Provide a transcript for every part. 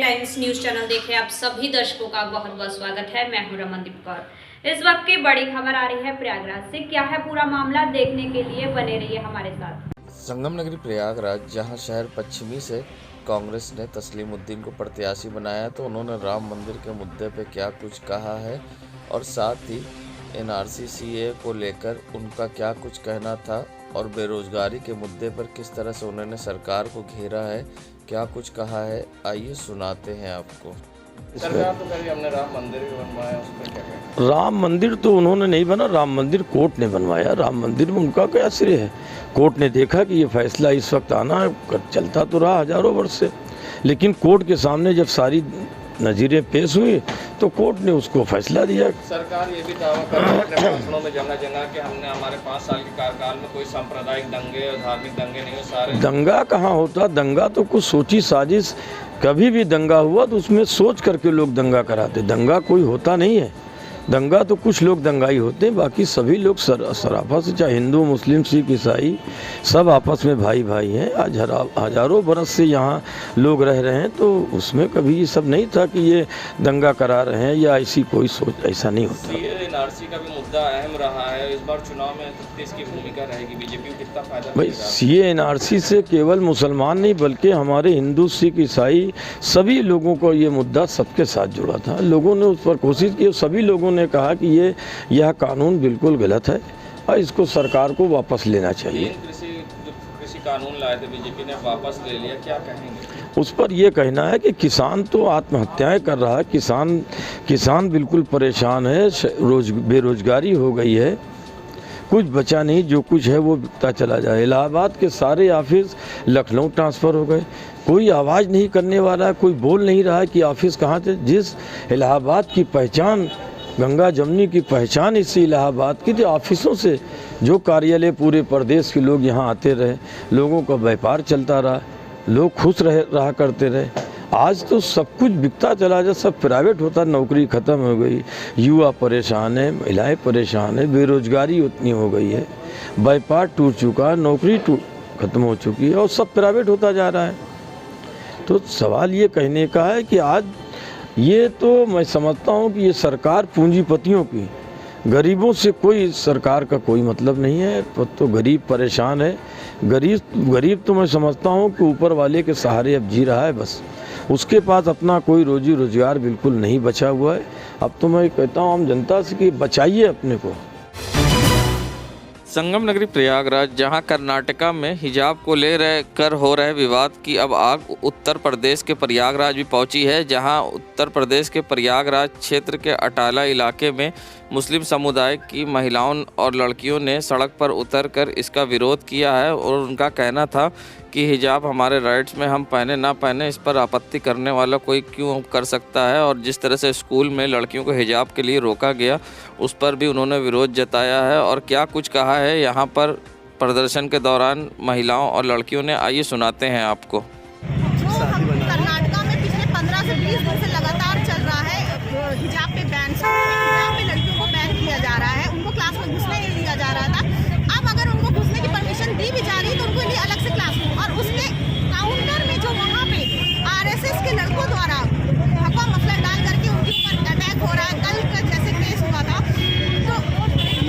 Times news channel देख रहे आप सभी दर्शकों का बहुत बहुत स्वागत है। मैं हूं रमनदीप कौर। इस वक्त की बड़ी खबर आ रही है प्रयागराज से। क्या है पूरा मामला, देखने के लिए बने रहिए हमारे साथ। संगम नगरी प्रयागराज, जहां शहर पश्चिमी से कांग्रेस ने तस्लीमुद्दीन को प्रत्याशी बनाया, तो उन्होंने राम मंदिर के मुद्दे पे क्या कुछ कहा है और साथ ही एनआरसी सीए को लेकर उनका क्या कुछ कहना था और बेरोजगारी के मुद्दे पर किस तरह से उन्होंने सरकार को घेरा है, क्या कुछ कहा है, आइए सुनाते हैं आपको। सरकार तो कह रही हमने राम मंदिर भी बनवाया, उस पर क्या कहें? राम मंदिर तो उन्होंने नहीं बना, राम मंदिर कोर्ट ने बनवाया। राम मंदिर में उनका क्या श्रेय है? कोर्ट ने देखा कि ये फैसला इस वक्त आना है, चलता तो रहा हजारों वर्ष से, लेकिन कोर्ट के सामने जब सारी नज़ीरें पेश हुई तो कोर्ट ने उसको फैसला दिया। सरकार ये भी दावा कर रही है अपने भाषणों में जगह जगह कि हमने हमारे 5 साल के कार्यकाल में कोई सांप्रदायिक दंगे और धार्मिक दंगे नहीं हुए। सारे दंगा कहाँ होता? दंगा तो कुछ सोची साजिश, कभी भी दंगा हुआ तो उसमें सोच करके लोग दंगा कराते, दंगा कोई होता नहीं है। दंगा तो कुछ लोग दंगाई होते हैं, बाकी सभी लोग सराफा से, चाहे हिंदू मुस्लिम सिख ईसाई, सब आपस में भाई भाई हैं। आज हजारों बरस से यहाँ लोग रह रहे हैं, तो उसमें कभी ये सब नहीं था कि ये दंगा करा रहे हैं या ऐसी कोई सोच, ऐसा नहीं होता। एनआरसी का भी मुद्दा अहम रहा है। इस बार चुनाव में किसकी भूमिका रहेगी? बीजेपी को कितना फायदा भाई, सीए एनआरसी से केवल मुसलमान नहीं बल्कि हमारे हिंदू सिख ईसाई सभी लोगों को ये मुद्दा सबके साथ जुड़ा था। लोगों ने उस पर कोशिश की, सभी लोगों ने कहा कि यह कानून बिल्कुल गलत है और इसको सरकार को वापस लेना चाहिए। कृषि कानून लाए थे, बीजेपी ने वापस ले लिया, क्या कहेंगे उस पर? यह कहना है कि किसान तो आत्महत्याएं कर रहा है, किसान बिल्कुल परेशान है, बेरोजगारी हो गई है, कुछ बचा नहीं, जो कुछ है वो बिकता चला जाए। इलाहाबाद के सारे ऑफिस लखनऊ ट्रांसफ़र हो गए, कोई आवाज़ नहीं करने वाला है, कोई बोल नहीं रहा है कि ऑफिस कहाँ थे। जिस इलाहाबाद की पहचान, गंगा जमुनी की पहचान इसी इलाहाबाद की थी, ऑफिसों से जो कार्यालय पूरे प्रदेश के लोग यहाँ आते रहे, लोगों का व्यापार चलता रहा, लोग खुश रहा करते रहे। आज तो सब कुछ बिकता चला जा, सब प्राइवेट होता, नौकरी ख़त्म हो गई, युवा परेशान है, महिलाएं परेशान है, बेरोजगारी उतनी हो गई है, व्यापार टूट चुका है, नौकरी ख़त्म हो चुकी है और सब प्राइवेट होता जा रहा है। तो सवाल ये कहने का है कि आज ये तो मैं समझता हूँ कि ये सरकार पूंजीपतियों की, गरीबों से कोई सरकार का कोई मतलब नहीं है। तो गरीब परेशान है, गरीब तो मैं समझता हूँ कि ऊपर वाले के सहारे अब जी रहा है, बस उसके पास अपना कोई रोजी रोजगार बिल्कुल नहीं बचा हुआ है। अब तो मैं कहता हूँ आम जनता से कि बचाइए अपने को। संगम नगरी प्रयागराज, जहां कर्नाटका में हिजाब को लेकर हो रहे विवाद की अब आग उत्तर प्रदेश के प्रयागराज भी पहुंची है, जहां उत्तर प्रदेश के प्रयागराज क्षेत्र के अटाला इलाके में मुस्लिम समुदाय की महिलाओं और लड़कियों ने सड़क पर उतरकर इसका विरोध किया है और उनका कहना था कि हिजाब हमारे राइट्स में, हम पहने ना पहने इस पर आपत्ति करने वाला कोई क्यों कर सकता है। और जिस तरह से स्कूल में लड़कियों को हिजाब के लिए रोका गया, उस पर भी उन्होंने विरोध जताया है और क्या कुछ कहा है यहाँ पर प्रदर्शन के दौरान महिलाओं और लड़कियों ने, आइए सुनाते हैं आपको। कर्नाटका में पिछले 15 से 20 दिन से लगातार चल रहा है हिजाब पे बैन, हिजाब पे लड़कियों को बैन किया जा रहा है, उनको क्लास में घुसने नहीं दिया जा रहा था। अब अगर उनको घुसने की परमिशन दी भी जा रही है तो उनको लिए अलग से क्लास में, और उसके काउंटर में जो वहाँ पे आरएसएस के लड़कों द्वारा हवा मफलर डाल करके उनके ऊपर अटैक हो रहा है। कल का जैसे केस हुआ था, तो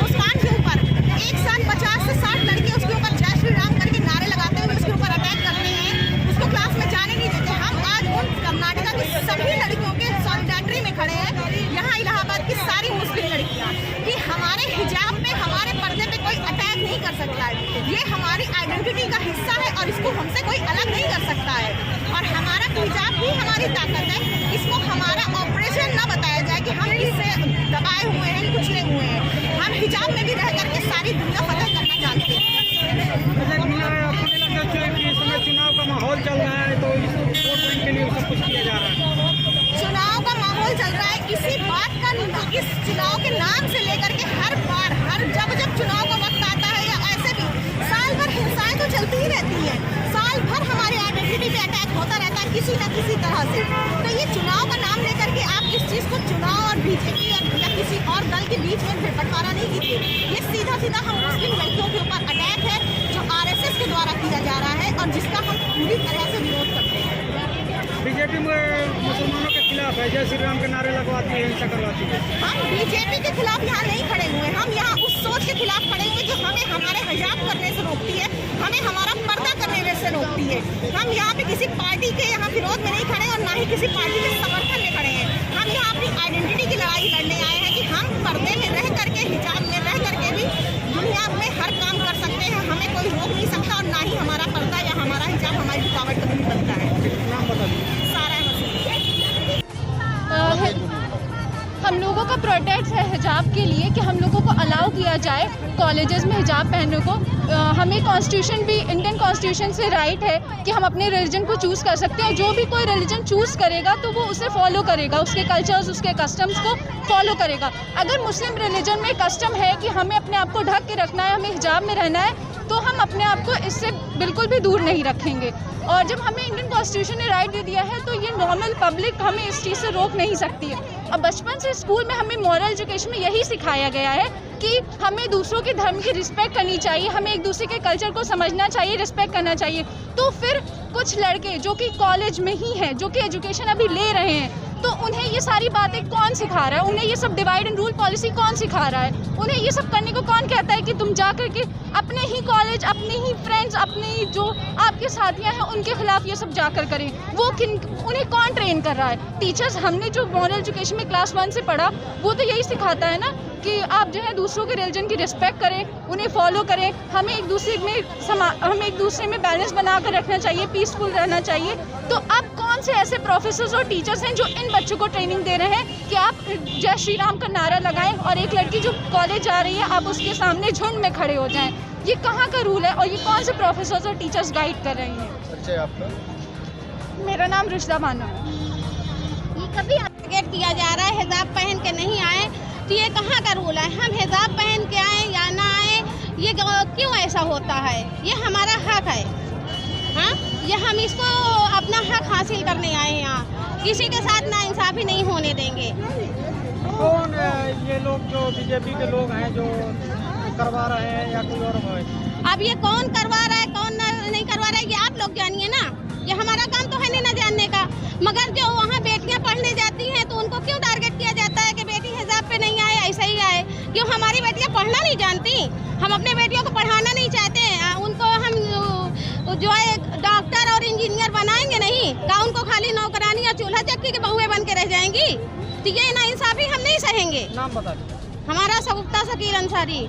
मुस्कान के ऊपर एक साथ 50 से 60 लड़के उसके ऊपर जय श्री राम करके नारे लगाते हुए उसके ऊपर अटैक करते हैं, उसको क्लास में जाने नहीं देते। हम आज उन कर्नाटका की सभी लड़कियों के सॉलिडेरिटी में खड़े हैं, यहाँ इलाहाबाद की सारी मुस्लिम लड़कियाँ, कि हमारे हिजाब में, हमारे पर्दे पे कोई अटैक नहीं कर सकता है। ये हमारी आइडेंटिटी का हिस्सा है और इसको हमसे कोई अलग नहीं कर सकता है। और हमारा हिजाब ही हमारी ताकत है, इसको हमारा ऑपरेशन ना बताया जाए कि हम इससे दबाए हुए हैं, कुछ नहीं हुए हैं। हम हिजाब में भी रह करके सारी दुनिया फतह करना जानते हैं। चुनाव का माहौल चल रहा है, तो वोट बैंक के लिए सब कुछ किया जा रहा है। चुनाव का माहौल चल रहा है, इसी बात का, इस चुनाव के नाम से लेकर के हर बार, जब चुनाव का वक्त आता है या ऐसे भी साल भर हिंसाएं तो चलती ही रहती है, साल भर हमारी आइडेंटिटी पे अटैक होता रहता है किसी न किसी तरह से। तो ये चुनाव का नाम लेकर के आप इस चीज़ को चुनाव और बीजेपी या किसी और दल के बीच में बंटवारा नहीं कीजिए। ये सीधा सीधा हम मुस्लिम लड़कियों के ऊपर अटैक है जो आरएसएस के द्वारा किया जा रहा है और जिसका हम पूरी तरह से विरोध करते हैं। बीजेपी में मुसलमानों के खिलाफ है, जय श्री राम के नारे लगवाती है, हिंसा करवाती है। हम बीजेपी के खिलाफ यहाँ नहीं खड़े हुए, हम यहाँ उस सोच के खिलाफ खड़े हुए जो हमें हमारे हिजाब करने से रोकती है, हमें हमारा पर्दा करने से रोकती है। हम यहाँ पे किसी पार्टी के यहाँ विरोध में नहीं खड़े और ना ही किसी पार्टी के समर्थन में खड़े हैं। हम यहाँ अपनी आइडेंटिटी की लड़ाई लड़ने आए हैं कि हम पर्दे में रह करके, हिजाब में रह करके भी दुनिया में हर काम कर सकते हैं, हमें कोई रोक नहीं सकता और ना ही हमारा पर्दा या हमारा हिजाब हमारी रुकावट कभी नहीं बनता है। नाम बता दीजिए। सारा हम लोगों का प्रोटेक्ट है हिजाब के लिए कि हम लोगों को अलाउ किया जाए कॉलेजेस में हिजाब पहनने को। हमें कॉन्स्टिट्यूशन भी, इंडियन कॉन्स्टिट्यूशन से राइट है कि हम अपने रिलीजन को चूज़ कर सकते हैं। जो भी कोई रिलीजन चूज़ करेगा तो वो उसे फॉलो करेगा, उसके कल्चर्स, उसके कस्टम्स को फॉलो करेगा। अगर मुस्लिम रिलीजन में कस्टम है कि हमें अपने आप को ढक के रखना है, हमें हिजाब में रहना है, तो हम अपने आप को इससे बिल्कुल भी दूर नहीं रखेंगे। और जब हमें इंडियन कॉन्स्टिट्यूशन ने राइट दे दिया है तो ये नॉर्मल पब्लिक हमें इस चीज़ से रोक नहीं सकती है। अब बचपन से स्कूल में हमें मॉरल एजुकेशन में यही सिखाया गया है कि हमें दूसरों के धर्म की रिस्पेक्ट करनी चाहिए, हमें एक दूसरे के कल्चर को समझना चाहिए, रिस्पेक्ट करना चाहिए। तो फिर कुछ लड़के जो कि कॉलेज में ही हैं, जो कि एजुकेशन अभी ले रहे हैं, तो उन्हें ये सारी बातें कौन सिखा रहा है? उन्हें ये सब डिवाइड एंड रूल पॉलिसी कौन सिखा रहा है? उन्हें ये सब करने को कौन कहता है कि तुम जा कर के अपने ही कॉलेज, अपने ही फ्रेंड्स, अपने ही जो आपके साथियां हैं उनके खिलाफ ये सब जाकर करें? उन्हें कौन ट्रेन कर रहा है? टीचर्स, हमने जो मॉरल एजुकेशन में क्लास 1 से पढ़ा वो तो यही सिखाता है ना कि आप जो है दूसरों के रिलीजन की रिस्पेक्ट करें, उन्हें फॉलो करें, हमें एक दूसरे में बैलेंस बना कर रखना चाहिए, पीसफुल रहना चाहिए। तो अब कौन से ऐसे प्रोफेसर्स और टीचर्स हैं जो इन बच्चों को ट्रेनिंग दे रहे हैं कि आप जय श्री राम का नारा लगाएं और एक लड़की जो कॉलेज जा रही है आप उसके सामने झुंड में खड़े हो जाएं? ये कहाँ का रूल है और ये कौन से प्रोफेसर्स और टीचर्स गाइड कर रहे हैं? मेरा नाम रिश्ता बानो है। ये कभी टारगेट किया जा रहा है हिजाब पहन के नहीं आए तो ये कहाँ का रूल है? हम हिजाब पहन के आए या ना आए, ये क्यों ऐसा होता है? ये हमारा हक है। हाँ, ये हम इसको अपना हक हासिल करने आए हैं। यहाँ किसी के साथ नाइंसाफी नहीं होने देंगे। कौन ये लोग जो बीजेपी के लोग हैं जो करवा रहे हैं या कोई और है? अब ये कौन करवा रहा है, कौन नहीं करवा रहा है, ये आप लोग जानिए ना। ये हमारा काम तो है नहीं ना जानने का। मगर जो वहाँ बेटियाँ पढ़ने जाती हैं तो उनको क्यों टारगेट किया जाता है कि बेटी हिजाब पे नहीं आए, ऐसा ही आए? क्यों हमारी बेटियाँ पढ़ना नहीं जानती? हम अपने बेटियों को पढ़ाना नहीं चाहते? उनको हम जो है डॉक्टर और इंजीनियर बनाएंगे नहीं क्या? उनको खाली नौकरानी या चूल्हा चक्की के बहुएं बन के रह जाएंगी? तो ये नाइंसाफी हम नहीं सहेंगे। नाम बता दीजिए। हमारा सगुफ्ता शकील अंसारी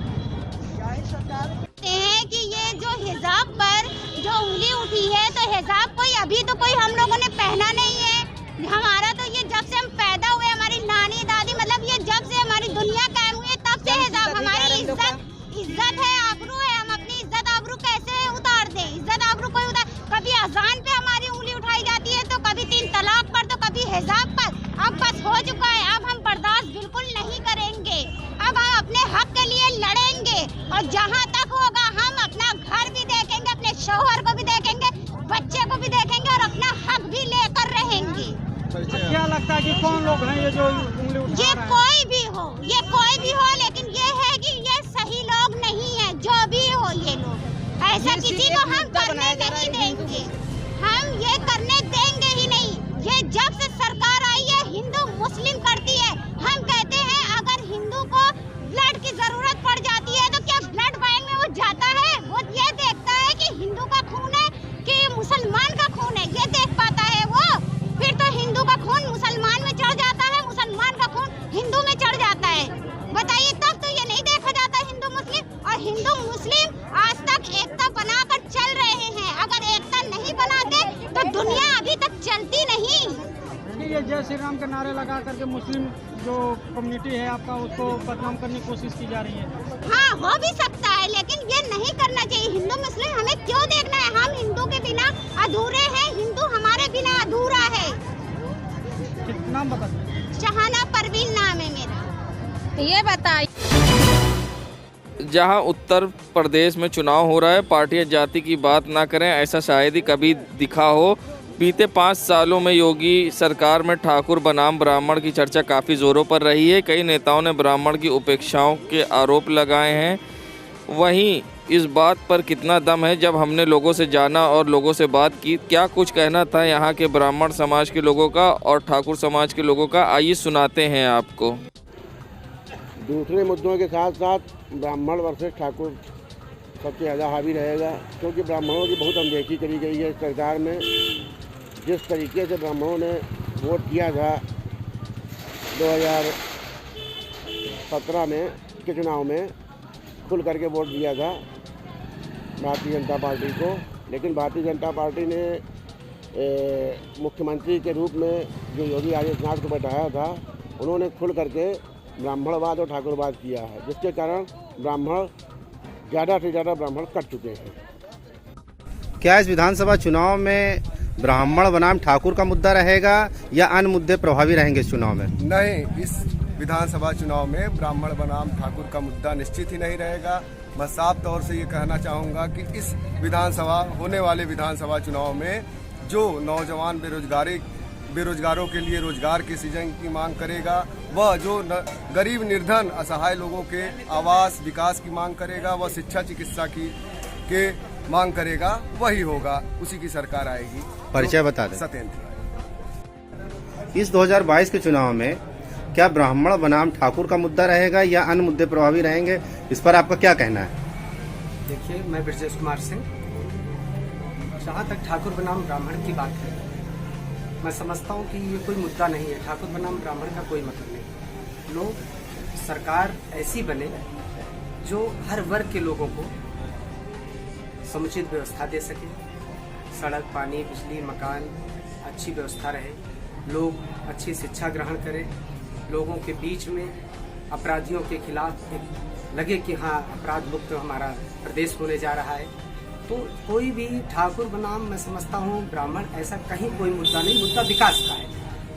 हैं कि ये जो हिजाब पर जो उंगली उठी है तो हिजाब कोई अभी तो कोई हम लोगों ने पहना नहीं है। हमारा तो ये जब से हम पैदा हुए, हमारी नानी दादी, मतलब ये जब से हमारी दुनिया कायम हुई है तब से हिजाब हमारी इज्जत है, आबरू है। हम अपनी इज्जत आबरू कैसे उतार दें? इज्जत आबरू कोई उतार, कभी अजान पे हमारी उंगली उठाई जाती है तो कभी 3 तलाक पर, तो कभी हिजाब पर। अब बस हो चुका है, अब हम बर्दाश्त बिल्कुल नहीं करेंगे। अब हम अपने हक के लिए लड़ेंगे और जहाँ तक होगा हम अपना घर भी देखेंगे, अपने शौहर को भी देखेंगे, बच्चे को भी देखेंगे और अपना हक भी लेकर रहेंगे। क्या लगता है कि कौन लोग हैं ये जो उंगली उठा रहे हैं? ये कोई भी हो, लेकिन ये है कि ये सही लोग नहीं है। जो भी हो ये लोग, ऐसा किसी को हम करने नहीं देंगे। हम ये करने देंगे ही नहीं। ये जब से सरकार आई है हिंदू मुस्लिम करती है। हम कहते हैं अगर हिंदू को ब्लड की जरूरत पड़ जाती है तो क्या ब्लड बैंक में वो जाता है? वो ये देखता है कि हिंदू का खून है कि मुसलमान का खून है, ये देख पाता है वो। फिर तो हिंदू का खून मुसलमान में चढ़ जाता है, मुसलमान का खून हिंदू में चढ़ जाता है। बताइए, तब तो ये नहीं देखा जाता हिंदू मुस्लिम। और हिंदू मुस्लिम आज तक एकता बनाकर चल रहे हैं। अगर एकता नहीं बनाते तो दुनिया अभी तक चलती नहीं। ये जय श्री राम के नारे लगा करके मुस्लिम जो कम्युनिटी है आपका उसको बदनाम करने की कोशिश की जा रही है। हाँ, हो भी सकता है, लेकिन ये नहीं करना चाहिए। हिंदू मुस्लिम हमें क्यों देखना है? हम हिंदू के बिना अधूरे हैं, हिंदू हमारे बिना अधूरा है। नाम बता दीजिए। शहाना परवीन नाम है मेरा। ये बताइए, जहां उत्तर प्रदेश में चुनाव हो रहा है, पार्टियां जाति की बात ना करें, ऐसा शायद ही कभी दिखा हो। बीते 5 सालों में योगी सरकार में ठाकुर बनाम ब्राह्मण की चर्चा काफ़ी ज़ोरों पर रही है। कई नेताओं ने ब्राह्मण की उपेक्षाओं के आरोप लगाए हैं। वहीं इस बात पर कितना दम है, जब हमने लोगों से जाना और लोगों से बात की, क्या कुछ कहना था यहाँ के ब्राह्मण समाज के लोगों का और ठाकुर समाज के लोगों का, आइए सुनाते हैं आपको। दूसरे मुद्दों के साथ साथ ब्राह्मण वर्सेस ठाकुर सबसे ज़्यादा हावी रहेगा, क्योंकि ब्राह्मणों की बहुत अनदेखी करी गई है इस सरकार में। जिस तरीके से ब्राह्मणों ने वोट किया था 2017 में के चुनाव में, खुल करके वोट दिया था भारतीय जनता पार्टी को, लेकिन भारतीय जनता पार्टी ने मुख्यमंत्री के रूप में जो योगी आदित्यनाथ को बैठाया था, उन्होंने खुल करके ब्राह्मणवाद और ठाकुरवाद किया है, जिसके कारण ब्राह्मण ज़्यादा से ज़्यादा ब्राह्मण कट चुके हैं। क्या इस विधानसभा चुनाव में ब्राह्मण बनाम ठाकुर का मुद्दा रहेगा या अन्य मुद्दे प्रभावी रहेंगे इस चुनाव में? नहीं, इस विधानसभा चुनाव में ब्राह्मण बनाम ठाकुर का मुद्दा निश्चित ही नहीं रहेगा। मैं साफ तौर से ये कहना चाहूँगा कि इस होने वाले विधानसभा चुनाव में जो नौजवान बेरोजगारों के लिए रोजगार के सृजन की मांग करेगा, वह जो गरीब निर्धन असहाय लोगों के आवास विकास की मांग करेगा, वह शिक्षा चिकित्सा के मांग करेगा, वही होगा, उसी की सरकार आएगी। परिचय बता दें। सत्येंद्र। इस 2022 के चुनाव में क्या ब्राह्मण बनाम ठाकुर का मुद्दा रहेगा या अन्य मुद्दे प्रभावी रहेंगे, इस पर आपका क्या कहना है? देखिए, मैं ब्रजेश कुमार सिंह, जहाँ तक ठाकुर बनाम ब्राह्मण की बात है, मैं समझता हूँ कि ये कोई मुद्दा नहीं है। ठाकुर बनाम ब्राह्मण का कोई मतलब नहीं। लोग सरकार ऐसी बने जो हर वर्ग के लोगों को समुचित व्यवस्था दे सके, सड़क, पानी, बिजली, मकान, अच्छी व्यवस्था रहे, लोग अच्छी शिक्षा ग्रहण करें, लोगों के बीच में अपराधियों के खिलाफ लगे कि हाँ, अपराध मुक्त हमारा प्रदेश होने जा रहा है। तो कोई भी ठाकुर बनाम, मैं समझता हूँ ब्राह्मण, ऐसा कहीं कोई मुद्दा नहीं। मुद्दा विकास का है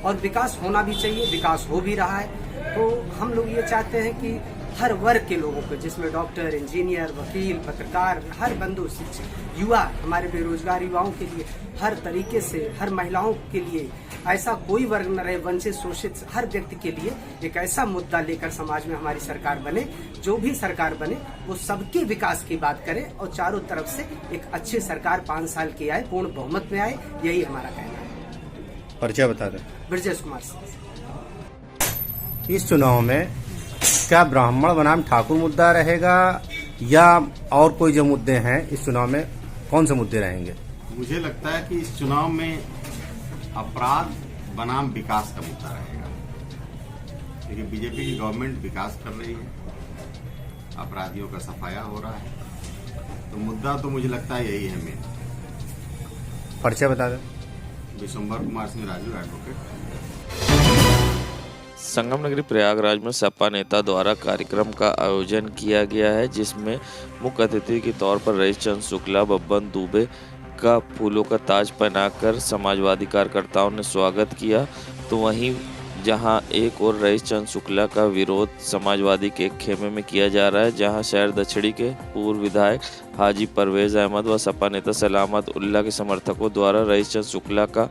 और विकास होना भी चाहिए, विकास हो भी रहा है। तो हम लोग ये चाहते हैं कि हर वर्ग के लोगों को, जिसमें डॉक्टर, इंजीनियर, वकील, पत्रकार, हर बंधु, शिक्षक, युवा, हमारे बेरोजगार युवाओं के लिए हर तरीके से, हर महिलाओं के लिए ऐसा कोई वर्ग न रहे वंचित, शोषित, हर व्यक्ति के लिए एक ऐसा मुद्दा लेकर समाज में हमारी सरकार बने। जो भी सरकार बने वो सबके विकास की बात करे और चारों तरफ से एक अच्छी सरकार 5 साल की आए, पूर्ण बहुमत में आए, यही हमारा कहना है। परिचय बता दें। ब्रजेश कुमार सिंह। इस चुनाव में क्या ब्राह्मण बनाम ठाकुर मुद्दा रहेगा या और कोई जो मुद्दे हैं इस चुनाव में, कौन से मुद्दे रहेंगे? मुझे लगता है कि इस चुनाव में अपराध बनाम विकास का मुद्दा रहेगा, क्योंकि बीजेपी की गवर्नमेंट विकास कर रही है, अपराधियों का सफाया हो रहा है, तो मुद्दा तो मुझे लगता है यही है मेन। परिचय बता दें। विशंबर कुमार सिंह राजू, एडवोकेट। संगम नगरी प्रयागराज में सपा नेता द्वारा कार्यक्रम का आयोजन किया गया है, जिसमें मुख्य अतिथि के तौर पर रईस चंद शुक्ला, बब्बन दुबे का फूलों का ताज पहनाकर समाजवादी कार्यकर्ताओं ने स्वागत किया। तो वहीं जहां एक और रईस चंद शुक्ला का विरोध समाजवादी के खेमे में किया जा रहा है, जहां शहर दक्षिणी के पूर्व विधायक हाजी परवेज अहमद व सपा नेता सलामत उल्ला के समर्थकों द्वारा रईस चंद शुक्ला का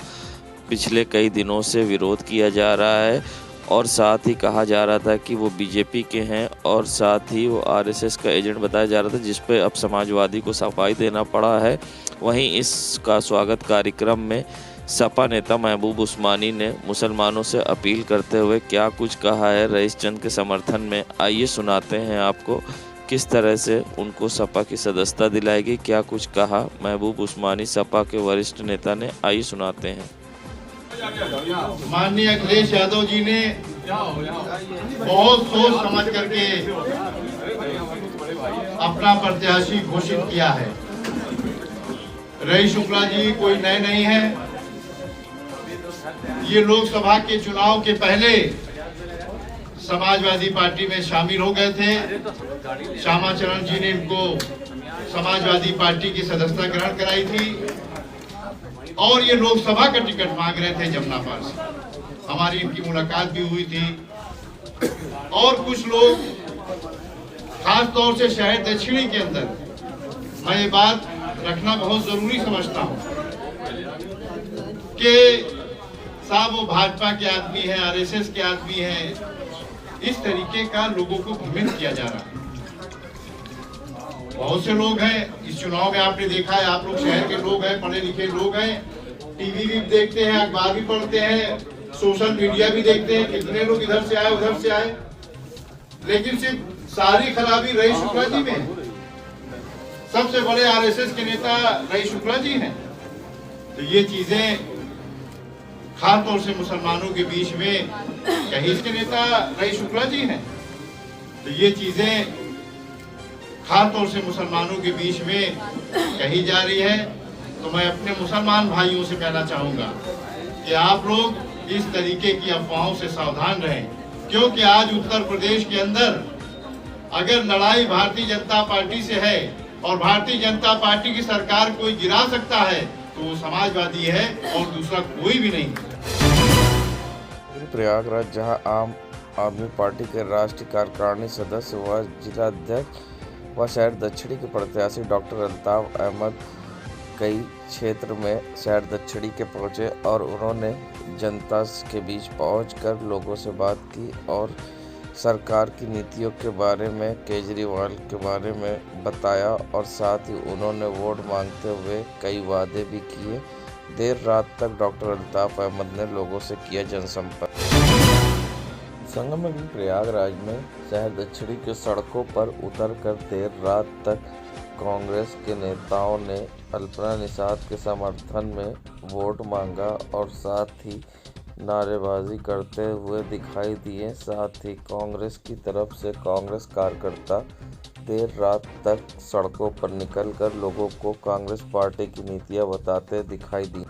पिछले कई दिनों से विरोध किया जा रहा है और साथ ही कहा जा रहा था कि वो बीजेपी के हैं और साथ ही वो आरएसएस का एजेंट बताया जा रहा था, जिस पे अब समाजवादी को सफाई देना पड़ा है। वहीं इसका स्वागत कार्यक्रम में सपा नेता महबूब उस्मानी ने मुसलमानों से अपील करते हुए क्या कुछ कहा है रईस चंद के समर्थन में, आइए सुनाते हैं आपको किस तरह से उनको सपा की सदस्यता दिलाएगी। क्या कुछ कहा महबूब उस्मानी सपा के वरिष्ठ नेता ने, आइए सुनाते हैं। माननीय अखिलेश यादव जी ने बहुत सोच समझ करके अपना प्रत्याशी घोषित किया है। रईस शुक्ला जी कोई नए नहीं है, ये लोकसभा के चुनाव के पहले समाजवादी पार्टी में शामिल हो गए थे। श्यामाचरण जी ने इनको समाजवादी पार्टी की सदस्यता ग्रहण कराई थी और ये लोकसभा का टिकट मांग रहे थे जमनापाल से। हमारी इनकी मुलाकात भी हुई थी और कुछ लोग खास तौर से शहर दक्षिणी के अंदर, मैं ये बात रखना बहुत जरूरी समझता हूं कि साहब वो भाजपा के आदमी हैं, आरएसएस के आदमी हैं, इस तरीके का लोगों को भ्रमित किया जा रहा है। बहुत से लोग हैं इस चुनाव में, आपने देखा है, आप लोग शहर के लोग हैं, पढ़े लिखे लोग हैं, टीवी भी देखते हैं, अखबार भी पढ़ते हैं, सोशल मीडिया भी देखते हैं, कितने लोग इधर से आए उधर से आए, लेकिन सिर्फ सारी खराबी रही शुक्ला जी में। सबसे बड़े आरएसएस के नेता रही शुक्ला जी हैं। तो ये चीजें खासतौर से मुसलमानों के बीच में, कहीं इसके नेता रही शुक्ला जी हैं, तो ये चीजें खासतौर से मुसलमानों के बीच में कही जा रही है। तो मैं अपने मुसलमान भाइयों से कहना चाहूंगा कि आप लोग इस तरीके की अफवाहों से सावधान रहें, क्योंकि आज उत्तर प्रदेश के अंदर अगर लड़ाई भारतीय जनता पार्टी से है और भारतीय जनता पार्टी की सरकार कोई गिरा सकता है तो वो समाजवादी है और दूसरा कोई भी नहीं। प्रयागराज जहां आम आदमी पार्टी के राष्ट्रीय कार्यकारिणी सदस्य व जिलाध्यक्ष व शहर दक्षिणी के प्रत्याशी डॉक्टर अल्ताफ अहमद कई क्षेत्र में शहर दक्षिणी के पहुंचे और उन्होंने जनता के बीच पहुंचकर लोगों से बात की और सरकार की नीतियों के बारे में, केजरीवाल के बारे में बताया और साथ ही उन्होंने वोट मांगते हुए कई वादे भी किए। देर रात तक डॉक्टर अल्ताफ अहमद ने लोगों से किया जनसंपर्क। संगम में प्रयागराज में शहर दक्षिणी के सड़कों पर उतरकर देर रात तक कांग्रेस के नेताओं ने अल्पना निषाद के समर्थन में वोट मांगा और साथ ही नारेबाजी करते हुए दिखाई दिए। साथ ही कांग्रेस की तरफ से कांग्रेस कार्यकर्ता देर रात तक सड़कों पर निकलकर लोगों को कांग्रेस पार्टी की नीतियां बताते दिखाई दी।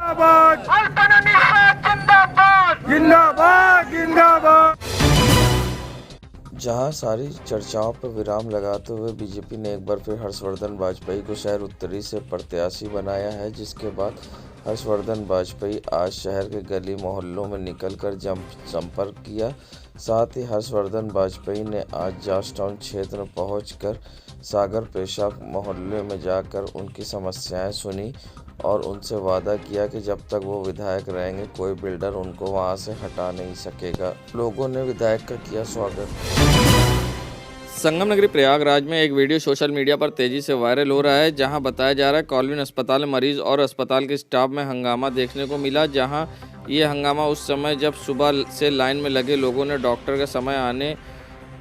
जहां सारी चर्चाओं पर विराम लगाते हुए बीजेपी ने एक बार फिर हर्षवर्धन वाजपेयी को शहर उत्तरी से प्रत्याशी बनाया है, जिसके बाद हर्षवर्धन वाजपेयी आज शहर के गली मोहल्लों में निकलकर संपर्क किया। साथ ही हर्षवर्धन वाजपेयी ने आज जॉर्ज टाउन क्षेत्र में पहुंचकर सागर पेशा मोहल्ले में जाकर उनकी समस्याएं सुनी और उनसे वादा किया कि जब तक वो विधायक रहेंगे कोई बिल्डर उनको वहां से हटा नहीं सकेगा। लोगों ने विधायक का किया स्वागत। संगम नगरी प्रयागराज में एक वीडियो सोशल मीडिया पर तेजी से वायरल हो रहा है, जहां बताया जा रहा है कॉलविन अस्पताल में मरीज और अस्पताल के स्टाफ में हंगामा देखने को मिला। जहां ये हंगामा उस समय जब सुबह से लाइन में लगे लोगों ने डॉक्टर का समय आने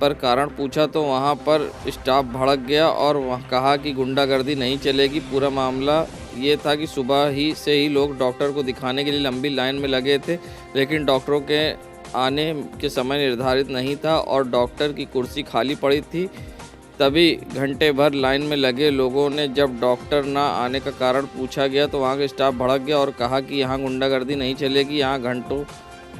पर कारण पूछा तो वहां पर स्टाफ भड़क गया और वह कहा कि गुंडागर्दी नहीं चलेगी। पूरा मामला ये था कि सुबह ही से ही लोग डॉक्टर को दिखाने के लिए लंबी लाइन में लगे थे, लेकिन डॉक्टरों के आने के समय निर्धारित नहीं था और डॉक्टर की कुर्सी खाली पड़ी थी। तभी घंटे भर लाइन में लगे लोगों ने जब डॉक्टर ना आने का कारण पूछा गया तो वहाँ का स्टाफ भड़क गया और कहा कि यहाँ गुंडागर्दी नहीं चलेगी। यहाँ घंटों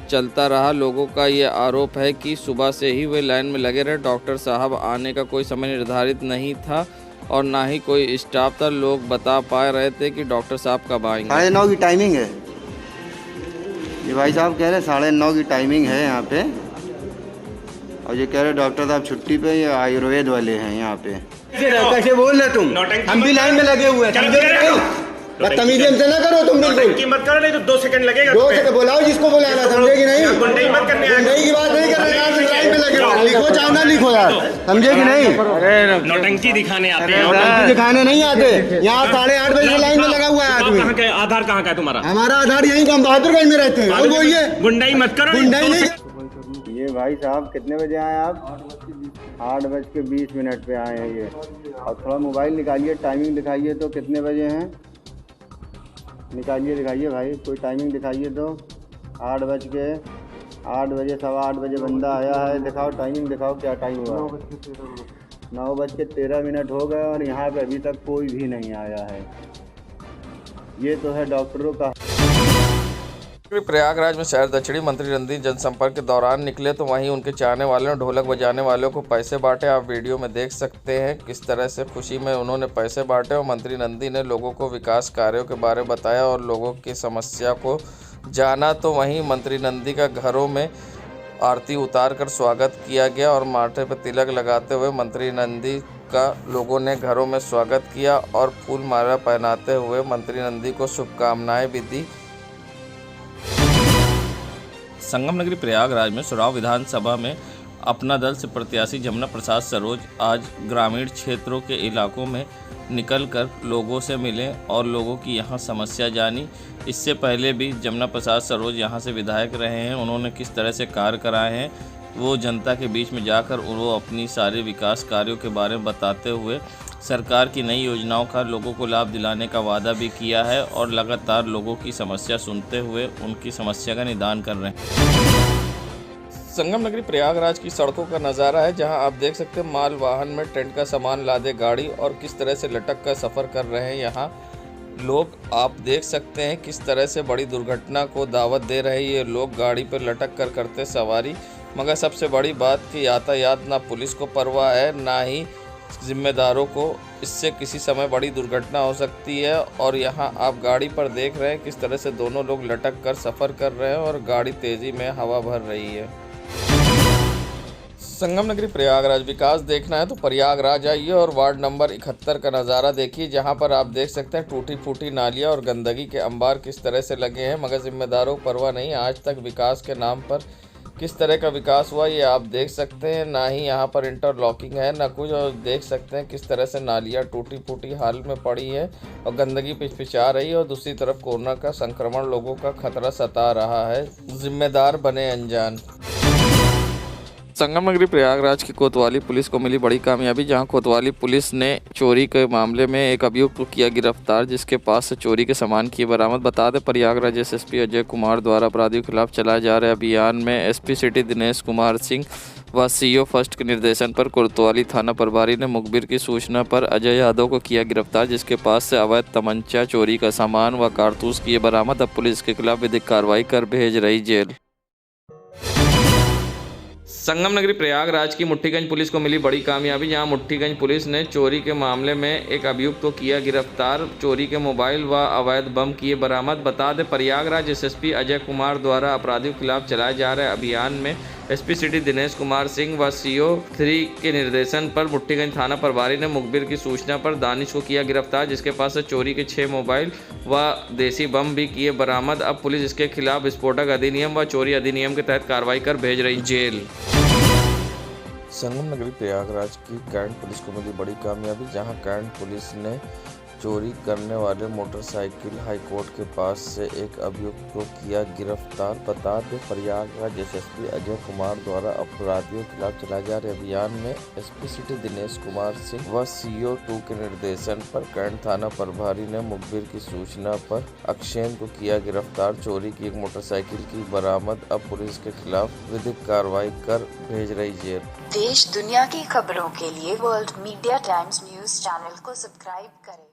चलता रहा। लोगों का ये आरोप है कि सुबह से ही वे लाइन में लगे रहे। डॉक्टर साहब आने का कोई समय निर्धारित नहीं था और ना ही कोई स्टाफ था। लोग बता पा रहे थे कि डॉक्टर साहब कब आएंगे। 9:30 की टाइमिंग है। ये भाई साहब कह रहे 9:30 की टाइमिंग है यहाँ पे और ये कह रहे डॉक्टर साहब छुट्टी पे, ये आयुर्वेद वाले हैं यहाँ पे। कैसे बोल रहे तुम? हम भी लाइन में लगे हुए हैं। बदतमीजी हमसे ना करो तुम, बिल्कुल मत करो, नहीं तो 2 सेकंड लगेगा। 2 सेकंड बुलाओ जिसको बुलाना, समझे कि नहीं? गुंडाई मत करने, गुंडाई की बात नहीं कर रहे हैं। लाइन में लगे हो, लिखो चाहे ना लिखो यार, समझे कि नहीं? नौटंकी दिखाने आते हैं, नौटंकी दिखाने नहीं आते। यहाँ 8:30 बजे लाइन में लगा हुआ है आदमी। आधार कहाँ का है तुम्हारा? हमारा आधार यहीं का, हम बहादुरगंज में रहते हैं। और वो ये गुंडाई मत करो, गुंडाई नहीं। ये भाई साहब कितने बजे आए आप? 8:20 पे आए हैं ये। और थोड़ा मोबाइल निकालिए, टाइमिंग दिखाइए तो कितने बजे हैं, निकालिए दिखाइए भाई, कोई टाइमिंग दिखाइए तो। 8 बजे 8:15 बंदा आया है, दिखाओ टाइमिंग, दिखाओ क्या टाइम हुआ। 9:13 हो गए और यहाँ पे अभी तक कोई भी नहीं आया है। ये तो है डॉक्टरों का। प्रयागराज में शहर दक्षिणी मंत्री रणदीप जनसंपर्क के दौरान निकले तो वहीं उनके चाहने वालों ने ढोलक बजाने वालों को पैसे बांटे। आप वीडियो में देख सकते हैं किस तरह से खुशी में उन्होंने पैसे बांटे और मंत्री नंदी ने लोगों को विकास कार्यों के बारे में बताया और लोगों की समस्या को जाना। तो वहीं मंत्री नंदी का घरों में आरती उतार कर स्वागत किया गया और माथे पर तिलक लगाते हुए मंत्री नंदी का लोगों ने घरों में स्वागत किया और फूल माला पहनाते हुए मंत्री नंदी को शुभकामनाएं भी दी। संगम नगरी प्रयागराज में सुराव विधानसभा में अपना दल से प्रत्याशी जमुना प्रसाद सरोज आज ग्रामीण क्षेत्रों के इलाकों में निकलकर लोगों से मिले और लोगों की यहाँ समस्या जानी। इससे पहले भी जमुना प्रसाद सरोज यहाँ से विधायक रहे हैं। उन्होंने किस तरह से कार्य कराए हैं वो जनता के बीच में जाकर वो अपनी सारे विकास कार्यों के बारे में बताते हुए सरकार की नई योजनाओं का लोगों को लाभ दिलाने का वादा भी किया है और लगातार लोगों की समस्या सुनते हुए उनकी समस्या का निदान कर रहे हैं। संगम नगरी प्रयागराज की सड़कों का नज़ारा है, जहां आप देख सकते हैं माल वाहन में टेंट का सामान लादे गाड़ी और किस तरह से लटक कर सफ़र कर रहे हैं यहाँ लोग। आप देख सकते हैं किस तरह से बड़ी दुर्घटना को दावत दे रहे हैं ये लोग गाड़ी पर लटक कर करते सवारी। मगर सबसे बड़ी बात कि यातायात ना पुलिस को परवाह है ना ही जिम्मेदारों को। इससे किसी समय बड़ी दुर्घटना हो सकती है और यहाँ आप गाड़ी पर देख रहे हैं किस तरह से दोनों लोग लटक कर सफ़र कर रहे हैं और गाड़ी तेज़ी में हवा भर रही है। संगम नगरी प्रयागराज विकास देखना है तो प्रयागराज आइए और वार्ड नंबर 71 का नज़ारा देखिए, जहां पर आप देख सकते हैं टूटी फूटी नालियां और गंदगी के अंबार किस तरह से लगे हैं। मगर जिम्मेदारों को परवाह नहीं, आज तक विकास के नाम पर किस तरह का विकास हुआ ये आप देख सकते हैं। ना ही यहाँ पर इंटरलॉकिंग है ना कुछ, और देख सकते हैं किस तरह से नालियाँ टूटी फूटी हाल में पड़ी है और गंदगी पिचपिचा रही है और दूसरी तरफ कोरोना का संक्रमण लोगों का खतरा सता रहा है। जिम्मेदार बने अनजान। संगम नगरी प्रयागराज की कोतवाली पुलिस को मिली बड़ी कामयाबी, जहां कोतवाली पुलिस ने चोरी के मामले में एक अभियुक्त को किया गिरफ्तार, जिसके पास से चोरी के सामान किए बरामद। बता दें प्रयागराज एसएसपी अजय कुमार द्वारा अपराधियों के खिलाफ चलाए जा रहे अभियान में एसपी सिटी दिनेश कुमार सिंह व सीओ फर्स्ट के निर्देशन पर कोतवाली थाना प्रभारी ने मुखबिर की सूचना पर अजय यादव को किया गिरफ्तार, जिसके पास से अवैध तमंचा, चोरी का सामान व कारतूस किए बरामद। अब पुलिस के खिलाफ विधिक कार्रवाई कर भेज रही जेल। संगम नगरी प्रयागराज की मुट्ठीगंज पुलिस को मिली बड़ी कामयाबी, जहां मुट्ठीगंज पुलिस ने चोरी के मामले में एक अभियुक्त को किया गिरफ्तार। चोरी के मोबाइल व अवैध बम किए बरामद। बता दें प्रयागराज एसएसपी अजय कुमार द्वारा अपराधियों के खिलाफ चलाए जा रहे अभियान में एसपी सिटी दिनेश कुमार सिंह व सीओ 3 के निर्देशन पर मुट्ठीगंज थाना प्रभारी ने मुखबिर की सूचना पर दानिश को किया गिरफ्तार, जिसके पास से चोरी के 6 मोबाइल व देसी बम भी किए बरामद। अब पुलिस इसके खिलाफ विस्फोटक अधिनियम व चोरी अधिनियम के तहत कार्रवाई कर भेज रही जेल। संगम नगरी प्रयागराज की कैंट पुलिस को मिली बड़ी कामयाबी, जहां कैंट पुलिस ने चोरी करने वाले मोटरसाइकिल हाईकोर्ट के पास से एक अभियुक्त को किया गिरफ्तार। बता दें प्रयागराज एसएसपी अजय कुमार द्वारा अपराधियों के खिलाफ चलाए जा रहे अभियान में एसपी सिटी दिनेश कुमार सिंह व सीओ 2 के निर्देशन पर कैंट थाना प्रभारी ने मुखबिर की सूचना पर अक्षेन को किया गिरफ्तार। चोरी की एक मोटरसाइकिल की बरामद। अब पुलिस के खिलाफ विधिक कार्रवाई कर भेज रही जेल। देश दुनिया की खबरों के लिए world media times news channel को सब्सक्राइब करें।